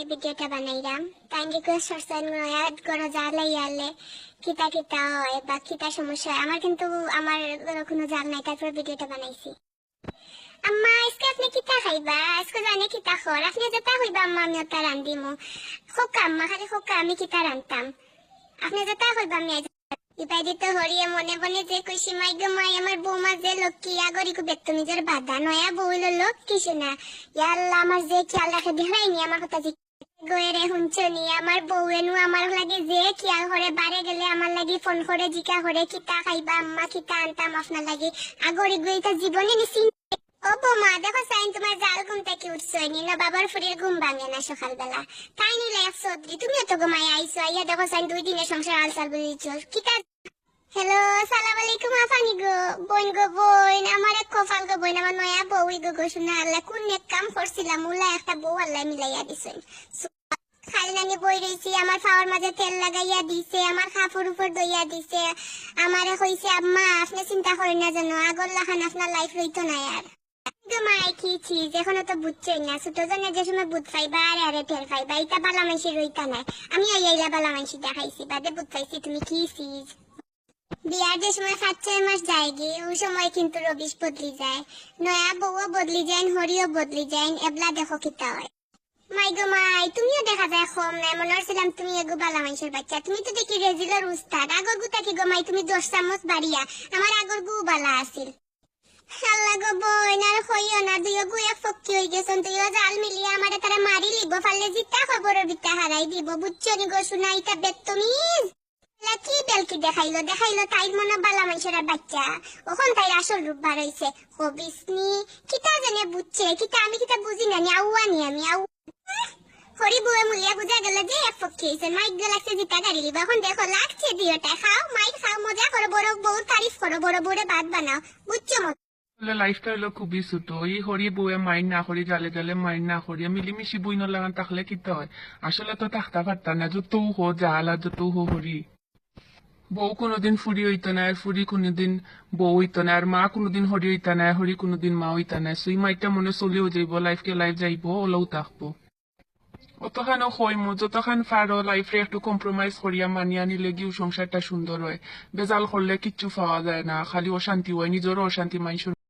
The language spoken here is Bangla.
এই ভিডিওটা বানাইলাম তাই রিকোয়েস্ট করছেন নয়া করো জাল ইয়ালে কিতা কিতা হয় বা কিতা সমস্যা হয়। আমার কিন্তু আমার কোনো জাল নাই, তারপর ভিডিওটা বানাইছি। আম্মা আজকে আপনি কিতা খাইবা? আজকে জানে কিতা খর আপনি যেটা হইবা আম্মা আমি ওটা রান্ধিমু। খোকা আম্মা খালি খোকা আমি কিতা রান্তাম আপনি যেটা হইবা আমি ইবাই দিতে হরিয়ে মনে মনে যে খুশি মাই গো মাই আমার বৌমা যে লক্ষ্মী আগরিকু বেত্ত নিজের বাধা নয়া বউ হইল লক্ষ্মী শোনা। ইয়াল্লাহ আমার যে খেয়াল রাখে দেখাইনি আমার কথা গোয়েরে হুঞ্চনি আমার বউ এনু আমার লাগে যে খেয়াল করে বারে গেলে আমার লাগে ফোন করে জিকা করে কিতা খাইবা আম্মা কিতা আনতাম আপনার লাগে আগরি গইতা জীবনে নিছি। ও বৌমা দেখো সাইন তোমার জাল ঘুম থেকে উঠছনি না বাবার ফুরির ঘুম ভাঙে না সকালবেলা তাই নিলে এক সদ্রি তুমিও তো ঘুমাই আইসো আইয়া দেখো সাইন 2 দিনের সংসার আলসাল বলিছ কিতা। হ্যালো আসসালামু আলাইকুম আফানি গো বোন গো বোন আমার এক কপাল গো বোন আমার নয়া বউ গো শোনা আল্লাহ কোন নেক কাম করছিলাম মুলা একটা বউ আল্লাহ মিলাইয়া দিছেন। খালি নানি বই রইছি আমার খাওয়ার মাঝে তেল লাগাইয়া দিছে আমার কাপড় উপর দইয়া দিছে আমারে কইছে আম্মা আপনি চিন্তা করেন না যেন আগর লাখান আপনার লাইফ রইতো না আর মাই কি চিজ এখনো তো বুঝছই না ছোট জনের যে সময় বুঝ পাইবা আরে আরে টের পাইবা এটা বালা মাইসি রইতা নাই আমি আইলা বালা মাইসি দেখাইছি বাদে বুঝ পাইছি তুমি কি চিজ। বিয়ার যে সময় 5-6 মাস যায়গি ওই সময় কিন্তু রবিশ বদলি যায় নয়া বউও বদলি যায় হরিও বদলি যায় এবলা দেখো কিতা হয়। মাই গো মাই তুমিও দেখা যায় কম নাই মনে হচ্ছিলাম তুমি এগো বালা মানুষের বাচ্চা তুমি তো দেখি রেজিলের উস্তাদ আগর গুতা কি গো মাই তুমি 10 চামচ বাড়িয়া আমার আগর গু বালা আছিল। আল্লাহ গো বোন আর হইও না দুইও গু এক ফক্কি হই গেছন তুইও জাল মিলিয়া আমারে তারা মারি লিব ফালে জিতা খবরের বিতা হারাই দিব বুঝছো নি গো শুনা ইটা বেত্তমিজ কি বেলকি দেখাইলো দেখাইলো তাই মনে বালা মানুষের বাচ্চা ওখান তাই আসল রূপ বার হইছে হবিসনি কিতা জানে বুঝছে কিতা আমি কিতা বুঝি না নি আউয়ানি আমি আউ হরি বউয়ে মুলিয়া বুঝা গেল যে এক পক্ষে হইছে মাইক গেলাক্সে জিতা গাড়ি লিবা এখন দেখো লাগছে দিওটা খাও মাইক খাও মজা করো বড় বউ তারিফ করো বড় বউরে ভাত বানাও বুঝছো লাইফটা হলো খুবই ছোট এই হরি বউয়ে মাইন না করি জালে জালে মাইন না করি মিলিমিশি বই নলাগান থাকলে কিতা হয় আসলে তো থাকতে পারতাম না যত হো জাল আর যত হো হরি বউ কোনোদিন ফুরি হইতো না আর ফুরি কোনোদিন বউ হইতো না আর মা কোনোদিন হরি হইতা না হরি কোনোদিন মা হইতা না সুই মাইটা মনে চলেও যাইব লাইফকে লাইফ যাইব ওলাও থাকবো অতখানও হইমু যতখান ফারো লাইফে একটু কম্প্রোমাইজ করিয়া মানিয়া নিলে গিয়েও সংসারটা সুন্দর হয় বেজাল করলে কিচ্ছু পাওয়া যায় না খালি অশান্তি হয় নিজেরও অশান্তি মানুষের